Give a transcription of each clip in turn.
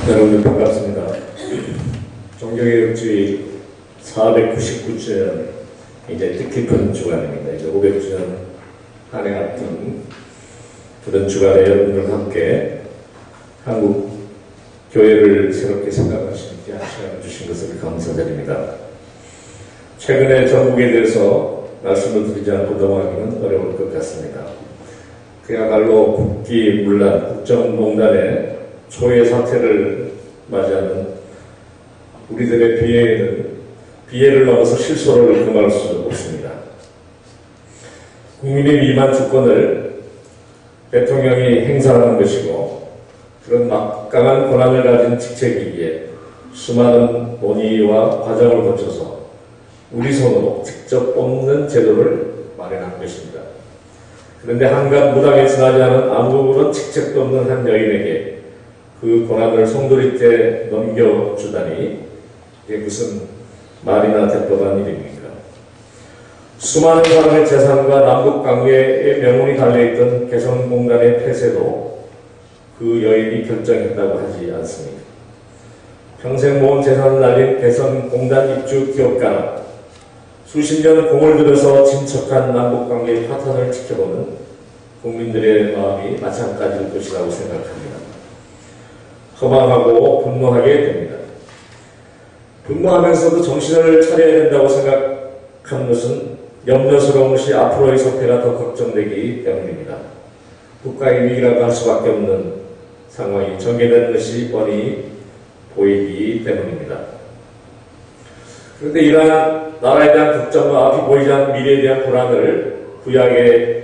여러분들 반갑습니다. 종교개혁주의 499주년 이제 뜻깊은 주간입니다. 이제 500주년 한 해 같은 그런 주간에 여러분들과 함께 한국 교회를 새롭게 생각할 수 있게 한 시간을 주신 것을 감사드립니다. 최근에 전국에 대해서 말씀을 드리지 않고 넘어가기는 어려울 것 같습니다. 그야말로 국기문란, 국정농단의 초유의 사태를 맞이하는 우리들의 비애를 넘어서 실소를 금할 수 없습니다. 국민의 위임한 주권을 대통령이 행사하는 것이고, 그런 막강한 권한을 가진 직책이기에 수많은 논의와 과정을 거쳐서 우리 손으로 직접 뽑는 제도를 마련한 것입니다. 그런데 한갓 무당에 지나지 않은 아무런 직책도 없는 한 여인에게 그 권한을 송두리째 넘겨주다니 이게 무슨 말이나 대법한 일입니까? 수많은 사람의 재산과 남북 관계의 명운이 달려있던 개성공단의 폐쇄도 그 여인이 결정했다고 하지 않습니다. 평생 모은 재산을 날린 개성공단 입주 기업가는 수십 년 공을 들여서 진척한 남북관계의 파탄을 지켜보는 국민들의 마음이 마찬가지일 것이라고 생각합니다. 허망하고 분노하게 됩니다. 분노하면서도 정신을 차려야 된다고 생각하는 것은 염려스러운 것이 앞으로의 속해가 더 걱정되기 때문입니다. 국가의 위기라고 할 수밖에 없는 상황이 전개되는 것이 뻔히 보이기 때문입니다. 그런데 이러한 나라에 대한 걱정과 앞이 보이지 않는 미래에 대한 불안을 구약의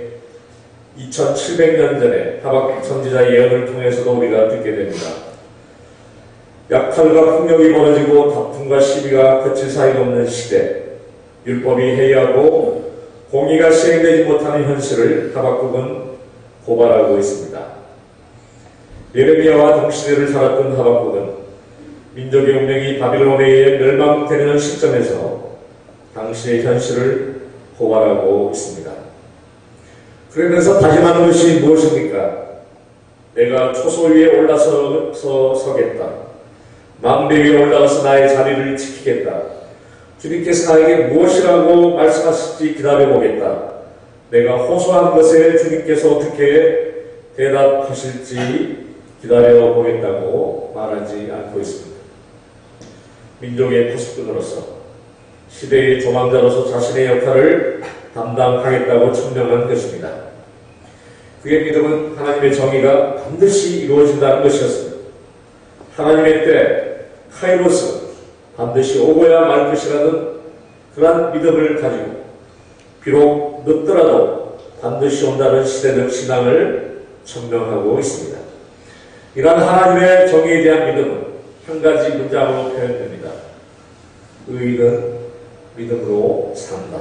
2700년 전에 하박국 선지자의 예언을 통해서도 우리가 듣게 됩니다. 약탈과 폭력이 벌어지고 다툼과 시비가 그칠 사이가 없는 시대, 율법이 해이하고 공의가 시행되지 못하는 현실을 하박국은 고발하고 있습니다. 예레미야와 동시대를 살았던 하박국은 민족의 운명이 바빌론에 의해 멸망되는 시점에서 당시의 현실을 고발하고 있습니다. 그러면서 다짐하는 것이 무엇입니까? 내가 초소 위에 올라서 서겠다. 망대 위에 올라가서 나의 자리를 지키겠다. 주님께서 나에게 무엇이라고 말씀하실지 기다려보겠다. 내가 호소한 것에 주님께서 어떻게 대답하실지 기다려보겠다고 말하지 않고 있습니다. 민족의 포스꾼으로서, 시대의 조망자로서 자신의 역할을 담당하겠다고 천명한 것입니다. 그의 믿음은 하나님의 정의가 반드시 이루어진다는 것이었습니다. 하나님의 때, 카이로스, 반드시 오고야 말 것이라는 그러한 믿음을 가지고 비록 늦더라도 반드시 온다는 시대적 신앙을 천명하고 있습니다. 이러한 하나님의 정의에 대한 믿음은 한 가지 문장으로 표현됩니다. 의인은 믿음으로 산다.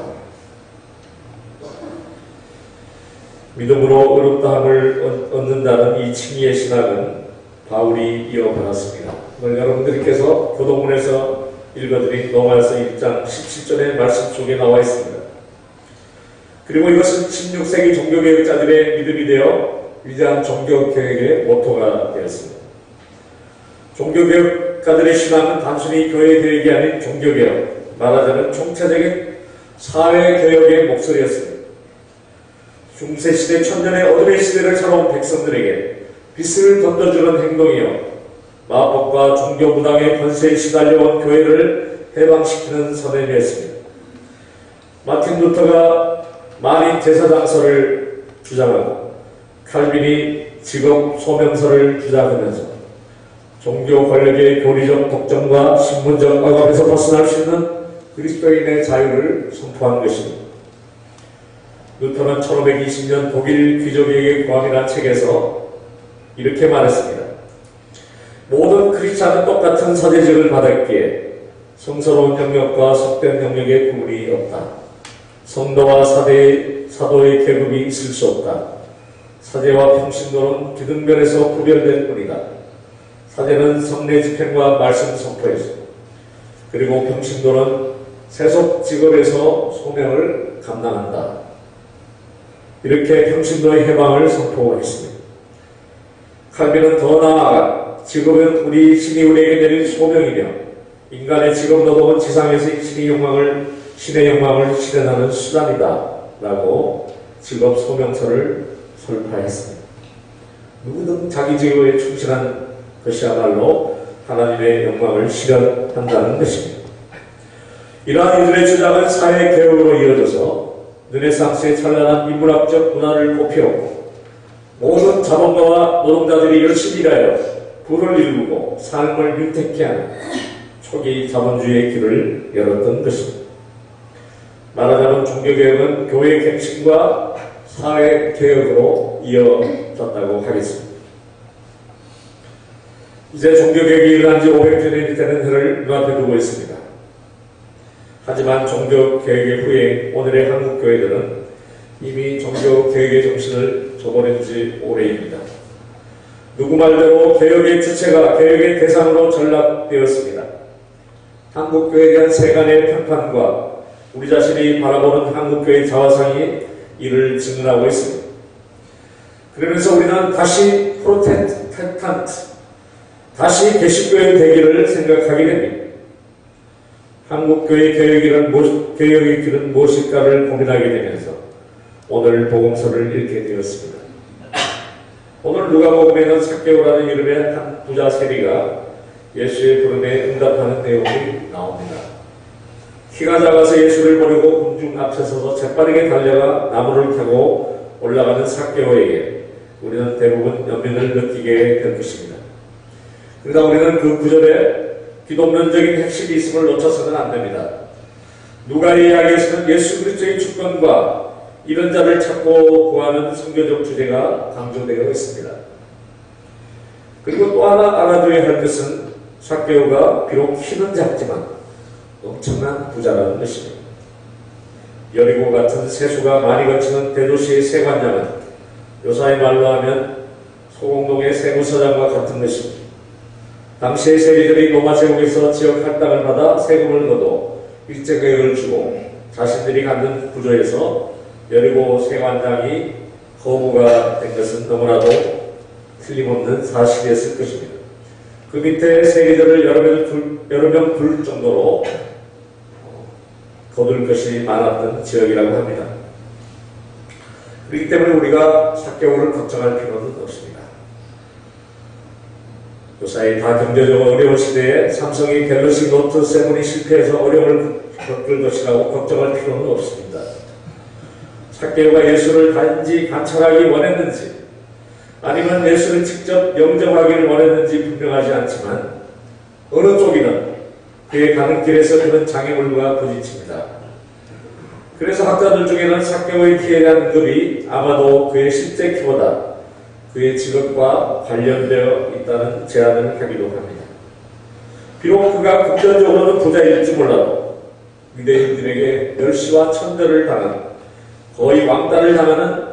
믿음으로 의롭다함을 얻는다는 이 칭의의 신학은 바울이 이어받았습니다. 오늘 여러분들께서 교도문에서 읽어드린 로마서 1장 17절의 말씀 속에 나와 있습니다. 그리고 이것은 16세기 종교개혁자들의 믿음이 되어 위대한 종교개혁의 모토가 되었습니다. 종교개혁가들의 신앙은 단순히 교회개혁이 아닌 종교개혁, 말하자면 총체적인 사회개혁의 목소리였습니다. 중세시대 천년의 어둠의 시대를 살아온 백성들에게 빛을 던져주는 행동이요, 마법과 종교무당의 권세에 시달려온 교회를 해방시키는 선언이었습니다. 마틴 루터가 만인 제사장서를 주장하고 칼빈이 직업 소명서를 주장하면서 종교 권력의 교리적 독점과 신분적 억압에서 벗어날 수 있는 그리스도인의 자유를 선포한 것입니다. 루터는 1520년 독일 귀족에게 고함이라는 책에서 이렇게 말했습니다. 모든 크리스찬은 똑같은 사제직을 받았기에 성스러운 영역과 속된 영역의 구분이 없다. 성도와 사도의 계급이 있을 수 없다. 사제와 평신도는 기등변에서 구별될 뿐이다. 사제는 성례 집행과 말씀 선포에서, 그리고 평신도는 세속 직업에서 소명을 감당한다. 이렇게 평신도의 해방을 선포했습니다. 칼빈은 더 나아가 직업은 신이 우리에게 내린 소명이며 인간의 직업 노동은 지상에서 신의 영광을 실현하는 수단이다 라고 직업 소명서를 설파했습니다. 누구든 자기 직업에 충실한 것이야말로 하나님의 영광을 실현한다는 것입니다. 이러한 이들의 주장은 사회개혁으로 이어져서 르네상스의 찬란한 인문학적 문화를 꽃피웠고 모든 자본가와 노동자들이 열심히 일하여 부를 이루고 삶을 윤택케 하는 초기 자본주의의 길을 열었던 것입니다. 말하자면 종교개혁은 교회 갱신과 사회개혁으로 이어졌다고 하겠습니다. 이제 종교개혁이 일어난 지 500년이 되는 해를 눈앞에 두고 있습니다. 하지만 종교개혁의 후에 오늘의 한국교회들은 이미 종교개혁의 정신을 저버린 지 오래입니다. 누구 말대로 개혁의 주체가 개혁의 대상으로 전락되었습니다. 한국교회에 대한 세간의 평판과 우리 자신이 바라보는 한국교회의 자화상이 이를 증언하고 있습니다. 그러면서 우리는 다시 프로테스탄트, 다시 개신교회 되기를 생각하게 됩니다. 한국교회 개혁의 길은 무엇일까를 고민하게 되면서 오늘 복음서를 읽게 되었습니다. 오늘 누가복음에는 삭개오라는 이름의 한 부자 세리가 예수의 부름에 응답하는 내용이 나옵니다. 키가 작아서 예수를 보려고 군중 앞에 서서 재빠르게 달려가 나무를 타고 올라가는 삭개오에게 우리는 대부분 연민을 느끼게 될 것입니다. 그러나 우리는 그 구절에 기독론적인 핵심이 있음을 놓쳐서는 안 됩니다. 누가의 이야기에서는 예수 그리스도의 주권과 이런 자를 찾고 구하는 선교적 주제가 강조되어 있습니다. 그리고 또 하나 알아둬야 할 것은 삭개오가 비록 키는 작지만 엄청난 부자라는 것입니다. 여리고 같은 세수가 많이 거치는 대도시의 세관장은 요사의 말로 하면 소공동의 세무서장과 같은 것입니다. 당시의 세리들이 로마 제국에서 지역 할당을 받아 세금을 거둬 일제계획을 주고 자신들이 갖는 구조에서 여리고 세관장이 거부가 된 것은 너무나도 틀림없는 사실이었을 것입니다. 그 밑에 세리들을 여러 명 둘 정도로 거둘 것이 많았던 지역이라고 합니다. 그렇기 때문에 우리가 삭개오를 걱정할 필요는 없습니다. 요사이 다 경제적으로 어려운 시대에 삼성이 갤럭시 노트 7이 실패해서 어려움을 겪을 것이라고 걱정할 필요는 없습니다. 삭개오가 예수를 단지 관찰하기 원했는지 아니면 예수를 직접 영접하기를 원했는지 분명하지 않지만 어느 쪽이든 그의 가는 길에서 그는 장애물과 부딪힙니다. 그래서 학자들 중에는 삭개오의 키에 대한 응급이 아마도 그의 실제 키보다 그의 직업과 관련되어 있다는 제안을 하기도 합니다. 비록 그가 금전적으로는 부자일지 몰라도 유대인들에게 멸시와 천대를 당하는 거의 왕따를 당하는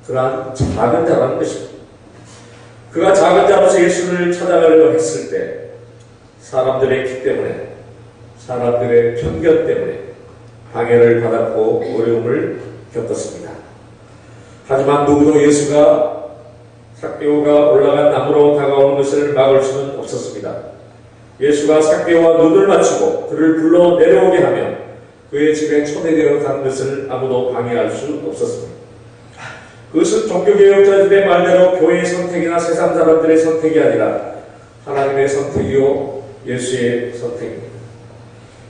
그러한 작은 자라는 것입니다. 그가 작은 자로서 예수를 찾아가려고 했을 때 사람들의 기 때문에 사람들의 편견 때문에 방해를 받았고 어려움을 겪었습니다. 하지만 누구도 예수가 삭개오가 올라간 나무로 다가오는 것을 막을 수는 없었습니다. 예수가 삭개오와 눈을 맞추고 그를 불러 내려오게 하며 그의 집에 초대되어 간 것을 아무도 방해할 수 없었습니다. 그것은 종교개혁자들의 말대로 교회의 선택이나 세상 사람들의 선택이 아니라 하나님의 선택이요 예수의 선택입니다.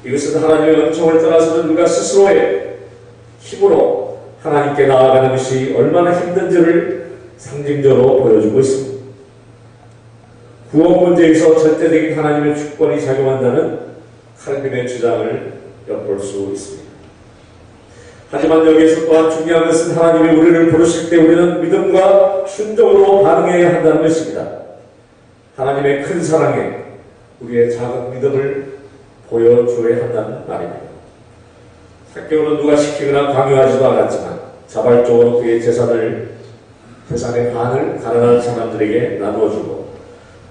이것은 하나님의 은총을 떠나서는 누가 스스로의 힘으로 하나님께 나아가는 것이 얼마나 힘든지를 상징적으로 보여주고 있습니다. 구원 문제에서 절대적인 하나님의 주권이 작용한다는 칼빈의 주장을 엿볼 수 있습니다. 하지만 여기에서 또한 중요한 것은 하나님이 우리를 부르실 때 우리는 믿음과 순종으로 반응해야 한다는 것입니다. 하나님의 큰 사랑에 우리의 작은 믿음을 보여줘야 한다는 말입니다. 삭개오는 누가 시키거나 강요하지도 않았지만 자발적으로 그의 재산의 반을 가난한 사람들에게 나누어주고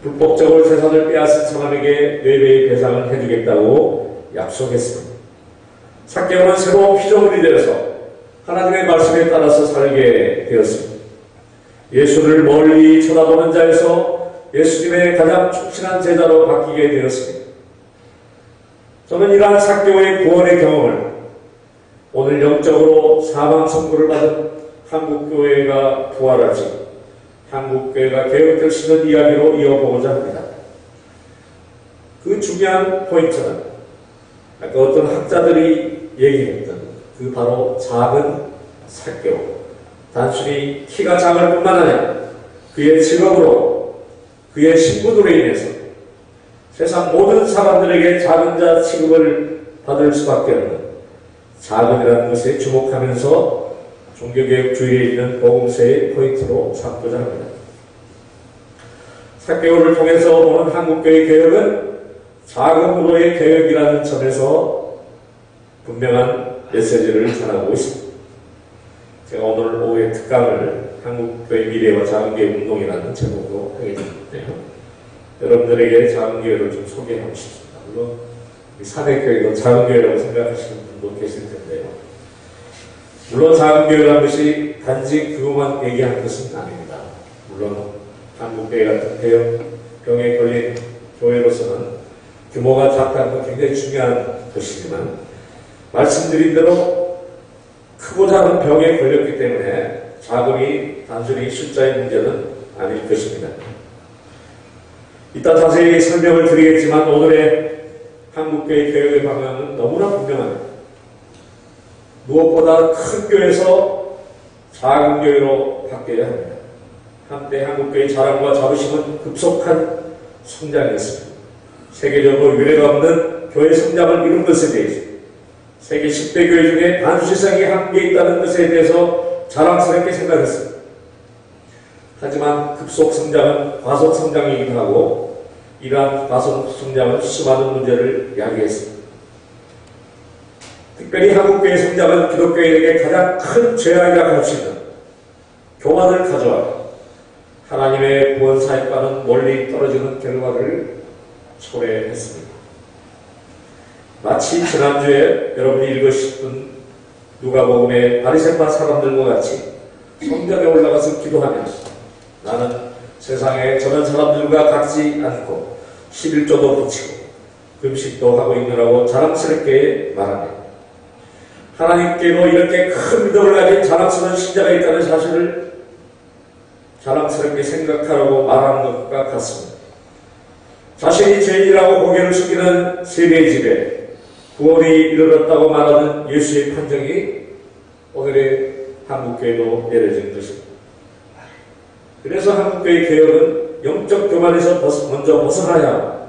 불법적으로 재산을 빼앗은 사람에게 4배의 배상을 해주겠다고 약속했습니다. 삭개오는 새로운 피조물이 되어서 하나님의 말씀에 따라서 살게 되었습니다. 예수를 멀리 쳐다보는 자에서 예수님의 가장 충실한 제자로 바뀌게 되었습니다. 저는 이러한 삭개오의 구원의 경험을 오늘 영적으로 사망 선고를 받은 한국교회가 부활하지, 한국교회가 개혁될 수 있는 이야기로 이어보고자 합니다. 그 중요한 포인트는 아까 어떤 학자들이 얘기했던 그 바로 작은 삭개오. 단순히 키가 작을 뿐만 아니라 그의 직업으로, 그의 신분으로 인해서 세상 모든 사람들에게 작은 자 취급을 받을 수밖에 없는 작은이라는 것에 주목하면서 종교개혁주의에 있는 복음서의 포인트로 삼고자 합니다. 삭개오를 통해서 오는 한국교회 개혁은 작음으로의 개혁이라는 점에서 분명한 메시지를 전하고 있습니다. 제가 오늘 오후에 특강을 한국교회 미래와 작은교회 운동이라는 제목으로 하게 됐는데요. 여러분들에게 작은교회를 좀 소개하고 싶습니다. 물론 사대교회도 작은교회라고 생각하시는 분도 계실 텐데요. 물론 작은교회라는 것이 단지 그것만 얘기하는 것은 아닙니다. 물론 한국교회 같은 병에 걸린 교회로서는 규모가 작다는 건 굉장히 중요한 것이지만 말씀드린 대로 크고 작은 병에 걸렸기 때문에 작음이 단순히 숫자의 문제는 아닐 것입니다. 이따 자세히 설명을 드리겠지만 오늘의 한국교회 개혁의 방향은 너무나 분명합니다. 무엇보다 큰 교회에서 작은 교회로 바뀌어야 합니다. 한때 한국교회의 자랑과 자부심은 급속한 성장이었습니다. 세계적으로 유례가 없는 교회 성장을 이룬 것에 대해서, 세계 10대 교회 중에 반수세상이 한국에 있다는 것에 대해서 자랑스럽게 생각했습니다. 하지만 급속 성장은 과속 성장이기도 하고 이러한 과속 성장은 수많은 문제를 야기했습니다. 특별히 한국교회 성장은 기독교인에게 가장 큰 죄악이라고 할 수 있는 교만을 가져와 하나님의 구원 사역과는 멀리 떨어지는 결과를 초래했습니다. 마치 지난주에 여러분이 읽으셨던 누가복음의 바리새파 사람들과 같이 성전에 올라가서 기도하면서 나는 세상에 저런 사람들과 같지 않고 11조도 붙이고 금식도 하고 있느라고 자랑스럽게 말합니다. 하나님께도 이렇게 큰 믿음을 가진 자랑스러운 신자가 있다는 사실을 자랑스럽게 생각하라고 말하는 것과 같습니다. 자신이 죄인이라고 고개를 숙이는 세리의 집에 구원이 이르렀다고 말하는 예수의 판정이 오늘의 한국교회도 내려진 것입니다. 그래서 한국교회 개혁은 영적 교만에서 먼저 벗어나야 하고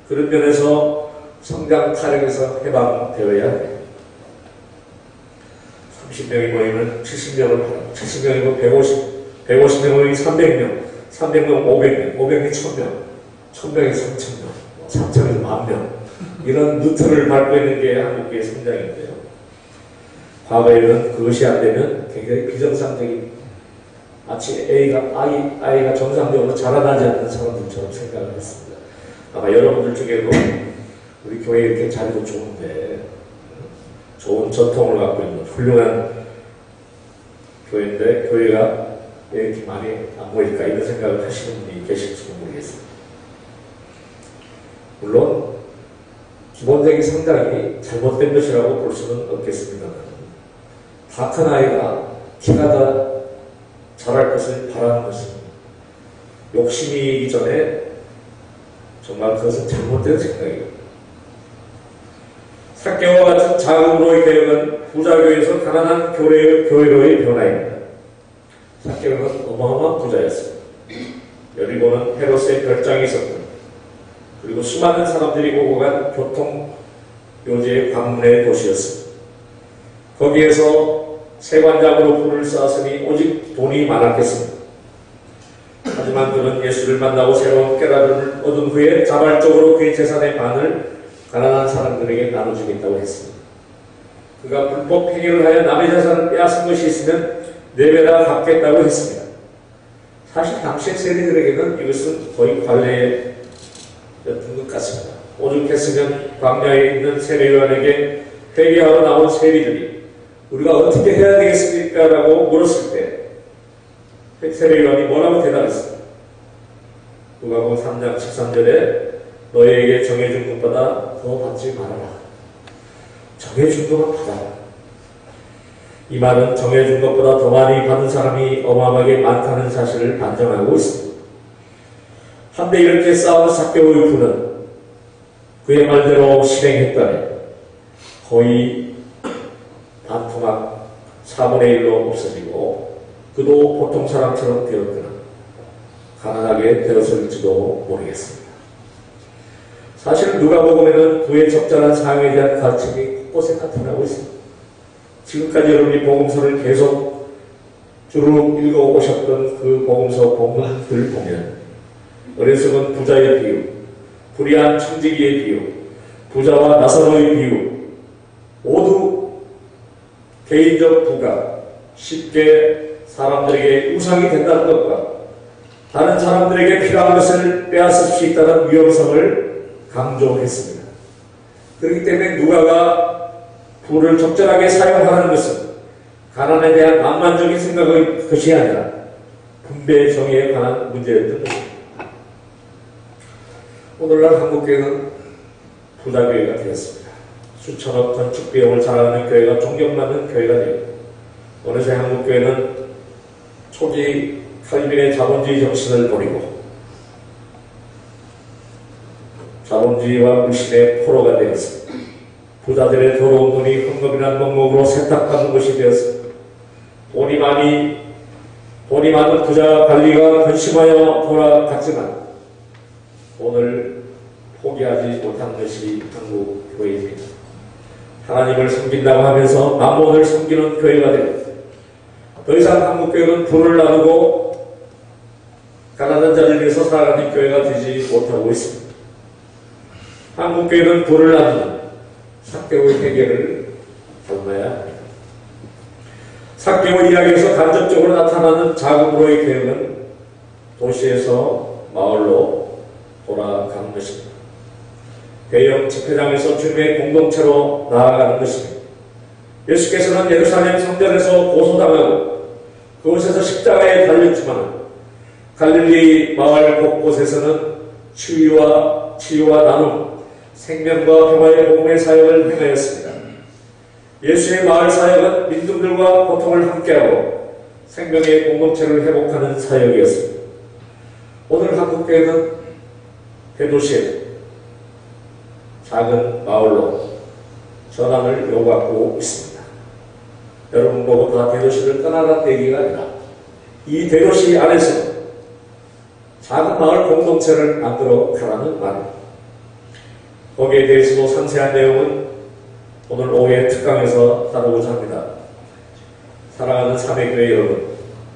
그런 면에서 성장 타력에서 해방되어야 합니다. 30명이 모이면 70명을, 70명이고 150명 모이면 300명, 300명 500명, 500명 1000명, 1000명이 3000명, 3000명이 10,000명. 이런 루트를 밟고 있는 게 한국교회 성장인데요. 과거에는 그것이 안 되면 굉장히 비정상적인, 마치 아이가 정상적으로 자라나지 않는 사람들처럼 생각을 했습니다. 아마 여러분들 중에도 우리 교회 이렇게 자리도 좋은데 좋은 전통을 갖고 있는 훌륭한 교회인데 교회가 왜 이렇게 많이 안 모일까 이런 생각을 하시는 분이 계실지 모르겠습니다. 물론 기본적인 성장이 잘못된 것이라고 볼 수는 없겠습니다만 다 큰 아이가 키가 더 잘할 것을 바라는 것은 욕심이기 전에 정말 그것은 잘못된 생각이에요. 삭개오와 같은 자금으로의 개혁은 부자교회에서 가난한 교회로의 변화입니다. 삭개오는 어마어마한 부자였습니다. 여리고는 헤롯의 별장이 있었고 그리고 수많은 사람들이 오고 간 교통요지의 관문의 도시였습니다. 거기에서 세관장으로 불을 쌓았으니 오직 돈이 많았겠습니다. 하지만 그는 예수를 만나고 새로운 깨달음을 얻은 후에 자발적으로 그의 재산의 반을 가난한 사람들에게 나눠주겠다고 했습니다. 그가 불법 행위를 하여 남의 재산을 빼앗은 것이 있으면 4배나 갚겠다고 했습니다. 사실 당시의 세리들에게는 이것은 거의 관례였던 것 같습니다. 오죽했으면 광야에 있는 세례요한에게 회개하러 나온 세리들이 우리가 어떻게 해야 되겠습니까? 라고 물었을 때 세례요한이 뭐라고 대답했습니까? 누가복음 3장 13절에 너희에게 정해준 것보다 더 받지 말아라. 정해준 것만 받아라. 이 말은 정해준 것보다 더 많이 받은 사람이 어마어마하게 많다는 사실을 반증하고 있습니다. 한데 이렇게 싸운 삭개오의 부는 그의 말대로 실행했다네 거의 반토막 4분의 1로 없어지고 그도 보통 사람처럼 되었거나 가난하게 되었을지도 모르겠습니다. 사실 누가복음에는 그의 적절한 사용에 대한 가책이 곳곳에 나타나고 있습니다. 지금까지 여러분이 복음서를 계속 주로 읽어오셨던 그 복음서 본문들 보면 어리석은 부자의 비유, 불의한 청지기의 비유, 부자와 나사로의 비유 모두 개인적 부가 쉽게 사람들에게 우상이 된다는 것과 다른 사람들에게 필요한 것을 빼앗을 수 있다는 위험성을 강조했습니다. 그렇기 때문에 누가가 부를 적절하게 사용하는 것은 가난에 대한 만만적인 생각의 것이 아니라 분배의 정의에 관한 문제였던 것입니다. 오늘날 한국교회는 부자교회가 되었습니다. 수천억 건축 비용을 자랑하는 교회가 존경받는 교회가 되었고 어느새 한국교회는 초기 칼빈의 자본주의 정신을 버리고 자본주의와 물신의 포로가 되었습니다. 부자들의 더러운 돈이 헌금이라는 명목으로 세탁받는 것이 되었습니다. 돈이 많은 부자 관리가 근심하여 돌아갔지만 오늘 포기하지 못한 것이 한국 교회입니다. 하나님을 섬긴다고 하면서 만몬을 섬기는 교회가 됩니다. 더 이상 한국 교회는 부를 나누고 가난한 자를 위해서 살아가는 교회가 되지 못하고 있습니다. 한국 교회는 부를 나누는 삭개오의 해결을 닮아야 합니다. 삭개오 이야기에서 간접적으로 나타나는 자금으로의 개혁은 도시에서 마을로 돌아가는 것입니다. 대형 집회장에서 주님의 공동체로 나아가는 것입니다. 예수께서는 예루살렘 성전에서 고소당하고 그곳에서 십자가에 달렸지만 갈릴리 마을 곳곳에서는 치유와 나눔, 생명과 평화의 복음의 사역을 행하였습니다. 예수의 마을 사역은 민중들과 고통을 함께하고 생명의 공동체를 회복하는 사역이었습니다. 오늘 한국교회는 대도시에 작은 마을로 전환을 요구하고 있습니다. 여러분 보고 다 대도시를 떠나라는 얘기가 아니라 이 대도시 안에서 작은 마을 공동체를 만들어 가라는 말입니다. 거기에 대해서도 상세한 내용은 오늘 오후에 특강에서 다루고자 합니다. 사랑하는 사매교회 여러분,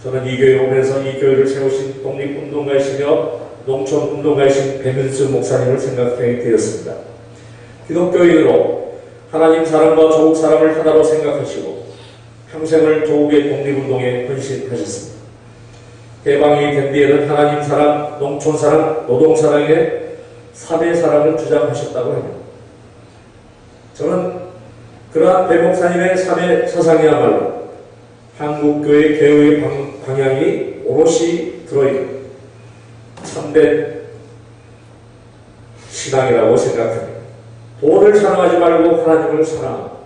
저는 이 교회에 오면서 이 교회를 세우신 독립운동가이시며 농촌운동가이신 배민수 목사님을 생각하게 되었습니다. 기독교인으로 하나님 사람과 조국 사람을 하나로 생각하시고 평생을 조국의 독립운동에 헌신하셨습니다. 해방이 된 뒤에는 하나님 사랑, 농촌 사랑, 노동 사랑의 3의 사랑을 주장하셨다고 합니다. 저는 그러한 배 목사님의 3의 사상이야말로 한국교회 개혁의 방향이 오롯이 들어있는 참된 신앙이라고 생각합니다. 돈을 사랑하지 말고 하나님을 사랑하고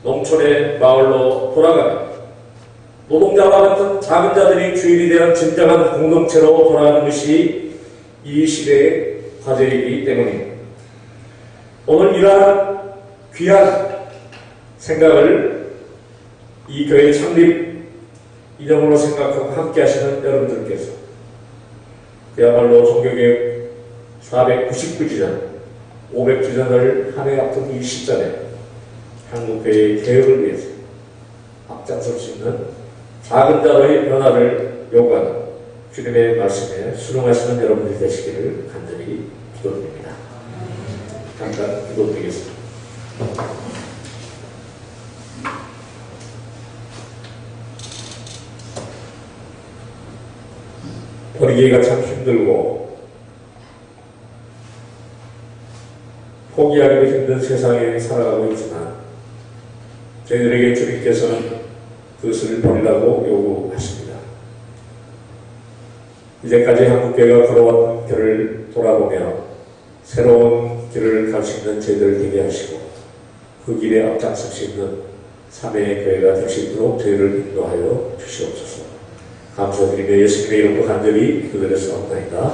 농촌의 마을로 돌아가며 노동자와 같은 작은 자들이 주인이 되는 진정한 공동체로 돌아가는 것이 이 시대의 과제이기 때문입니다. 오늘 이러한 귀한 생각을 이 교회 창립 이념으로 생각하고 함께 하시는 여러분들께서 그야말로 종교개혁 499주년, 500주년을 한 해 앞둔 이 시점에 한국교회의 개혁을 위해서 앞장설 수 있는 작은 자로의 변화를 요구하는 주님의 말씀에 순응하시는 여러분들이 되시기를 간절히 기도드립니다. 잠깐 기도드리겠습니다. 버리기가 참 힘들고 포기하기도 힘든 세상에 살아가고 있지만 저희들에게 주님께서는 그것을 버리라고 요구하십니다. 이제까지 한국교회가 걸어온 길을 돌아보며 새로운 길을 갈 수 있는 저희들을 되게 하시고 그 길에 앞장설 수 있는 사명의 교회가 될 수 있도록 저희를 인도하여 주시옵소서. 감사드리며 예수님의 이름으로 간절히 기도드렸사옵나이다.